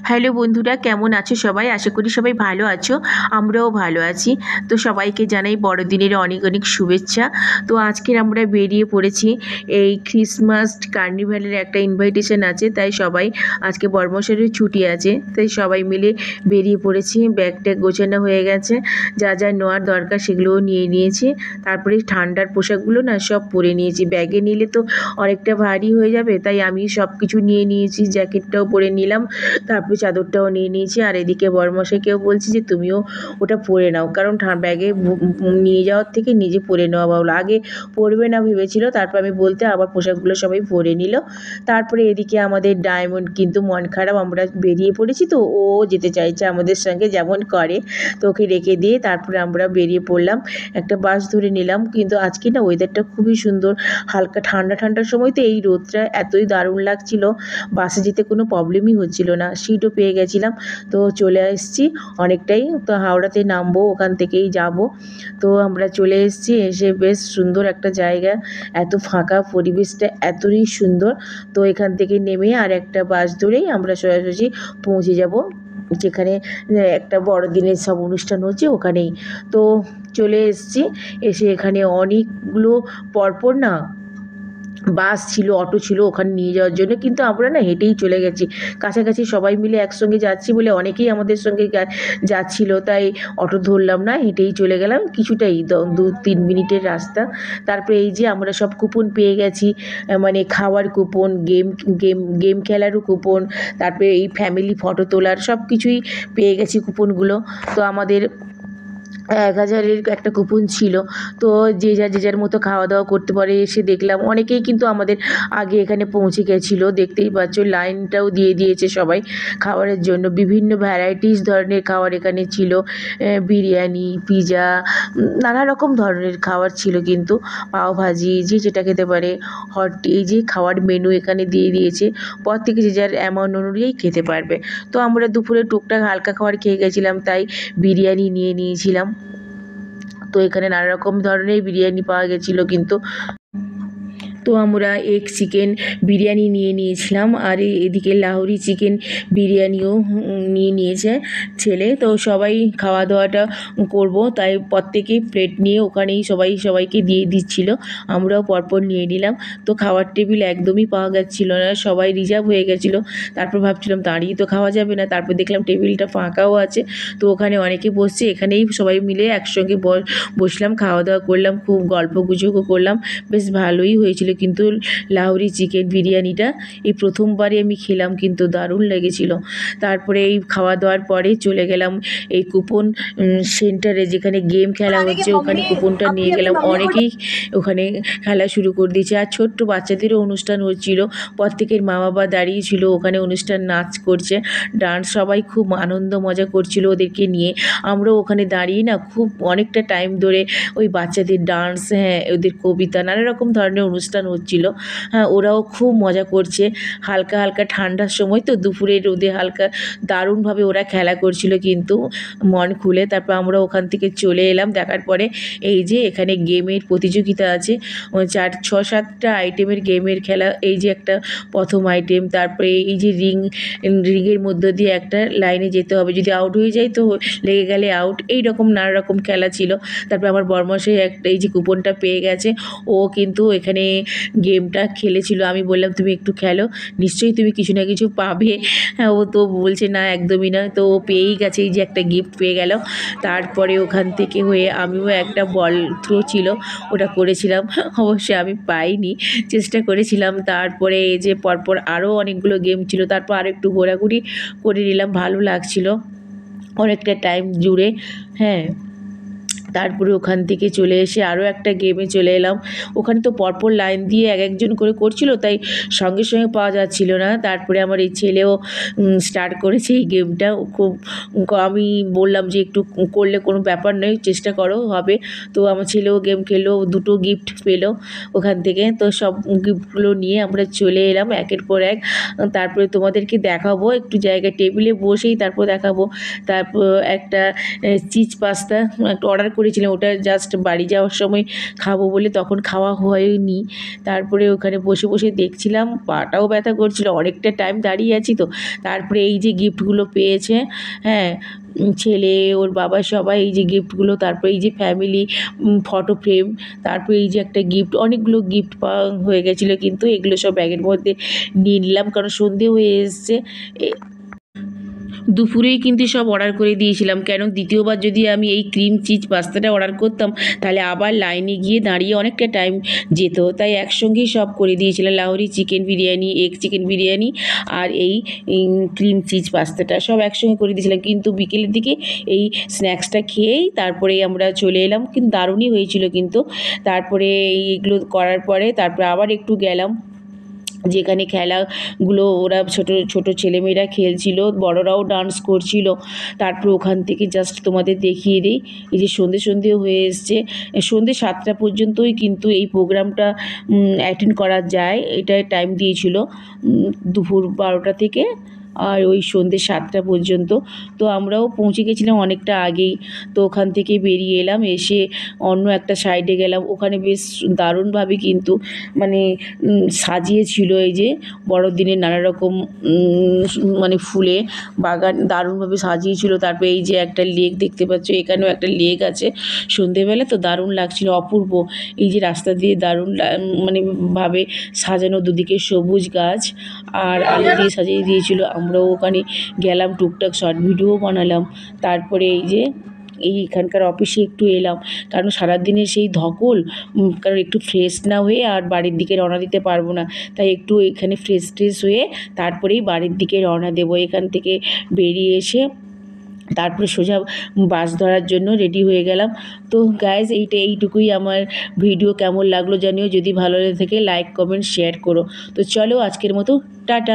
Hello বন্ধুরা, কেমন আছো সবাই? আশা করি সবাই ভালো আছো। আমরাও ভালো আছি। তো সবাইকে জানাই বড়দিনের অনেক অনেক শুভেচ্ছা। তো আজকের আমরা বেরিয়ে পড়েছি, এই ক্রিসমাস কার্নিভালের একটা ইনভাইটেশন আছে, তাই সবাই আজকে বর্মশাইয়ের ছুটি আছে, তাই সবাই মিলে বেরিয়ে পড়েছি। ব্যাগ ট্যাগ গোছানো হয়ে গেছে, যা যা নেওয়ার দরকার সেগুলোও নিয়ে নিয়েছি। তারপরে ঠান্ডার পোশাকগুলো না সব পরে নিয়েছি, ব্যাগে নিলে তো অনেকটা ভারী হয়ে যাবে, তাই আমি সব কিছু নিয়ে নিয়েছি। জ্যাকেটটাও পরে নিলাম, তারপরে চাদরটাও নিয়ে নিয়েছি। আর এদিকে বরমশাইকেও বলছি যে তুমিও ওটা পরে নাও, কারণ ব্যাগে নিয়ে যাওয়ার থেকে নিজে পরে নেওয়া ভালো। আগে পরবে না ভেবেছিল, তারপর আমি বলতে আবার পোশাকগুলো সবাই পরে নিল। তারপরে এদিকে আমাদের ডায়মন্ড কিন্তু মন খারাপ, আমরা বেরিয়ে পড়েছি তো ও যেতে চাইছে আমাদের সঙ্গে, যেমন করে। তো ওকে রেখে দিয়ে তারপরে আমরা বেরিয়ে পড়লাম, একটা বাস ধরে নিলাম। কিন্তু আজকে না ওয়েদারটা খুবই সুন্দর, হালকা ঠান্ডা ঠান্ডার সময় তো এই রোদটা এতই দারুণ লাগছিল, বাসে যেতে কোনো প্রবলেমই হচ্ছিল না, সিটও পেয়ে গেছিলাম। তো চলে এসেছি অনেকটাই, তো হাওড়াতে নামবো, ওখান থেকেই যাব। তো আমরা চলে এসেছি, এসে বেশ সুন্দর একটা জায়গা, এত ফাঁকা, পরিবেশটা এতই সুন্দর। তো এখান থেকে নেমে আর একটা বাস ধরেই আমরা সোজাসুজি পৌঁছে যাব যেখানে একটা বড়দিনের সব অনুষ্ঠান হচ্ছে ওখানেই। তো চলে এসেছি, এসে এখানে অনেকগুলো পরপর না বাস ছিল, অটো ছিল ওখানে নিয়ে যাওয়ার জন্য, কিন্তু আমরা না হেঁটেই চলে গেছি। কাছাকাছি সবাই মিলে একসঙ্গে যাচ্ছি বলে অনেকেই আমাদের সঙ্গে যাচ্ছিল, তাই অটো ধরলাম না, হেঁটেই চলে গেলাম। কিছুটাই 2-3 মিনিটের রাস্তা। তারপরে এই যে আমরা সব কুপন পেয়ে গেছি, মানে খাওয়ার কুপন, গেম গেম গেম খেলারও কুপন, তারপরে এই ফ্যামিলি ফটো তোলার সব কিছুই পেয়ে গেছি কুপনগুলো। তো আমাদের 1000-এর একটা কুপন ছিল, তো যে যার মতো খাওয়া দাওয়া করতে পারে। এসে দেখলাম অনেকেই কিন্তু আমাদের আগে এখানে পৌঁছে গেছিলো, দেখতেই পাচ্ছ লাইনটাও দিয়ে দিয়েছে সবাই খাবারের জন্য। বিভিন্ন ভ্যারাইটিস ধরনের খাবার এখানে ছিল, বিরিয়ানি, পিজা, নানা রকম ধরনের খাবার ছিল, কিন্তু পাওভাজি, যে যেটা খেতে পারে, হট, এই যে খাওয়ার মেনু এখানে দিয়ে দিয়েছে, প্রত্যেকে যে যার অ্যামাউন্ট অনুযায়ী খেতে পারবে। তো আমরা দুপুরে টুকটাক হালকা খাবার খেয়ে গেছিলাম, তাই বিরিয়ানি নিয়ে নিয়েছিলাম। তো এখানে নানা রকম ধরনের বিরিয়ানি পাওয়া গেছিলো কিন্তু। তো আমরা এগ চিকেন বিরিয়ানি নিয়ে নিয়েছিলাম, আর এদিকে লাহোরি চিকেন বিরিয়ানিও নিয়ে নিয়েছে ছেলে। তো সবাই খাওয়া দাওয়াটা করব, তাই প্রত্যেকেই প্লেট নিয়ে ওখানেই সবাইকে দিয়ে দিচ্ছিল, আমরাও পরপর নিয়ে নিলাম। তো খাওয়ার টেবিল একদমই পাওয়া যাচ্ছিল না, সবাই রিজার্ভ হয়ে গেছিলো। তারপর ভাবছিলাম দাঁড়িয়ে তো খাওয়া যাবে না, তারপর দেখলাম টেবিলটা ফাঁকাও আছে, তো ওখানে অনেকে বসছে, এখানেই সবাই মিলে একসঙ্গে বসলাম, খাওয়া দাওয়া করলাম, খুব গল্প গুজবও করলাম, বেশ ভালোই হয়েছিল। কিন্তু লাহোরি চিকেন বিরিয়ানিটা এই প্রথমবারই আমি খেলাম, কিন্তু দারুণ লেগেছিল। তারপরে এই খাওয়া দাওয়ার পরে চলে গেলাম এই কুপন সেন্টারে, যেখানে গেম খেলা হচ্ছে, ওখানে কুপনটা নিয়ে গেলাম। অনেকেই ওখানে খেলা শুরু করে দিয়েছে, আর ছোট্ট বাচ্চাদেরও অনুষ্ঠান হচ্ছিল, প্রত্যেকের মা বাবা দাঁড়িয়েছিল ওখানে, অনুষ্ঠান নাচ করছে, ডান্স, সবাই খুব আনন্দ মজা করছিল ওদেরকে নিয়ে। আমরাও ওখানে দাঁড়িয়ে না খুব অনেকটা টাইম ধরে ওই বাচ্চাদের ডান্স, হ্যাঁ ওদের কবিতা, নানা রকম ধরনের অনুষ্ঠান হচ্ছিল। হ্যাঁ, ওরাও খুব মজা করছে, হালকা হালকা ঠান্ডার সময় তো, দুপুরে রোদে হালকা দারুণভাবে ওরা খেলা করছিল কিন্তু মন খুলে। তারপর আমরা ওখান থেকে চলে এলাম, দেখার পরে এই যে এখানে গেমের প্রতিযোগিতা আছে, 4-6-7টা আইটেমের গেমের খেলা। এই যে একটা প্রথম আইটেম, তারপরে এই যে রিংয়ের মধ্য দিয়ে একটা লাইনে যেতে হবে, যদি আউট হয়ে যায় তো লেগে গেলে আউট, এই রকম নানা রকম খেলা ছিল। তারপর আমার বরমশাই একটা এই যে কুপনটা পেয়ে গেছে, ও কিন্তু এখানে গেমটা খেলেছিল। আমি বললাম তুমি একটু খেলো, নিশ্চয়ই তুমি কিছু না কিছু পাবে। হ্যাঁ, ও তো বলছে না একদমই না, তো ও পেয়েই গেছে, এই যে একটা গিফট পেয়ে গেল। তারপরে ওখান থেকে হয়ে আমিও একটা বল থ্রো ছিল, ওটা করেছিলাম, অবশ্যই আমি পাইনি, চেষ্টা করেছিলাম। তারপরে এই যে পরপর আরও অনেকগুলো গেম ছিল, তারপর আরও একটু ঘোরাঘুরি করে নিলাম, ভালো লাগছিল অনেকটা টাইম জুড়ে। হ্যাঁ, তারপরে ওখান থেকে চলে এসে আরও একটা গেমে চলে এলাম, ওখানে তো পরপর লাইন দিয়ে এক একজন করে করছিল, তাই সঙ্গে সঙ্গে পাওয়া যাচ্ছিল না। তারপরে আমার এই ছেলেও স্টার্ট করেছে এই গেমটা, খুব আমি বললাম যে একটু করলে কোনো ব্যাপার নয়, চেষ্টা করো, হবে। তো আমার ছেলেও গেম খেললো, 2টো গিফট পেলো ওখান থেকে। তো সব গিফটগুলো নিয়ে আমরা চলে এলাম একের পর এক। তারপরে তোমাদেরকে দেখাবো একটু জায়গা, টেবিলে বসেই তারপর দেখাবো। তারপর একটা চিজ পাস্তা একটা অর্ডার করেছিলাম, ওটা জাস্ট বাড়ি যাওয়ার সময় খাবো বলে তখন খাওয়া হয়নি। তারপরে ওখানে বসে বসে দেখছিলাম, পাটাও ব্যথা করছিল, অনেকটা টাইম দাঁড়িয়ে আছি তো। তারপরে এই যে গিফটগুলো পেয়েছে, হ্যাঁ, ছেলে ওর বাবা সবাই এই যে গিফটগুলো, তারপরে এই যে ফ্যামিলি ফটো ফ্রেম, তারপরে এই যে একটা গিফট, অনেকগুলো গিফট পাওয়া হয়ে গেছিলো, কিন্তু এগুলো সব ব্যাগের মধ্যে নিয়ে নিলাম কারণ সন্ধে হয়ে এসছে। দুপুরেই কিন্তু সব অর্ডার করে দিয়েছিলাম, কেন দ্বিতীয়বার যদি আমি এই ক্রিম চিজ পাস্তাটা অর্ডার করতাম তাহলে আবার লাইনে গিয়ে দাঁড়িয়ে অনেকটা টাইম যেত, তাই একসঙ্গেই সব করে দিয়েছিলাম। লাহোরি chicken biryani, egg chicken biryani আর এই ক্রিম চিজ পাস্তাটা সব একসঙ্গে করে দিয়েছিলাম, কিন্তু বিকেলের দিকে এই স্ন্যাক্সটা খেয়েই তারপরে আমরা চলে এলাম, কিন্তু দারুণই হয়েছিল কিন্তু। তারপরে এইগুলো করার পরে তারপরে আবার একটু গেলাম যেখানে খেলাগুলো ওরা ছোট ছোট ছেলেমেয়েরা খেলছিল, বড়রাও ডান্স করছিল। তারপর ওখান থেকে জাস্ট তোমাদের দেখিয়ে দিই, এই যে সন্ধে সন্ধে হয়ে এসছে, সন্ধে 7টা পর্যন্তই কিন্তু এই প্রোগ্রামটা অ্যাটেন্ড করা যায়, এটাই টাইম দিয়েছিল, দুপুর 12টা থেকে আর ওই সন্ধ্যে 7টা পর্যন্ত। তো আমরাও পৌঁছে গেছিলাম অনেকটা আগেই, তো ওখান থেকে বেরিয়ে এলাম, এসে অন্য একটা সাইডে গেলাম, ওখানে বেশ দারুণভাবে কিন্তু মানে সাজিয়েছিল এই যে বড়দিনের নানা রকম মানে ফুলে বাগান দারুণভাবে সাজিয়েছিল। তারপরে এই যে একটা লেক দেখতে পাচ্ছ, এখানেও একটা লেক আছে, সন্ধেবেলা তো দারুণ লাগছিল, অপূর্ব। এই যে রাস্তা দিয়ে দারুণ মানে ভাবে সাজানো, দুদিকে সবুজ গাছ আর আলো দিয়ে সাজিয়ে দিয়েছিল। আমরাও ওখানে গেলাম, টুকটাক শর্ট ভিডিও বানালাম। তারপরে এই যে এইখানকার অফিসে একটু এলাম, কারণ সারাদিনের সেই ধকল, কারণ একটু ফ্রেশ না হয়ে আর বাড়ির দিকে রওনা দিতে পারবো না, তাই একটু এখানে ফ্রেশ হয়ে তারপরেই বাড়ির দিকে রওনা দেবো। এখান থেকে বেরিয়ে এসে তারপরে সোজা বাস ধরার জন্য রেডি হয়ে গেলাম। তো গাইজ এইটুকুই আমার ভিডিও, কেমন লাগলো জানিও, যদি ভালো লেগে থাকে লাইক কমেন্ট শেয়ার করো। তো চলো আজকের মতো টাটা।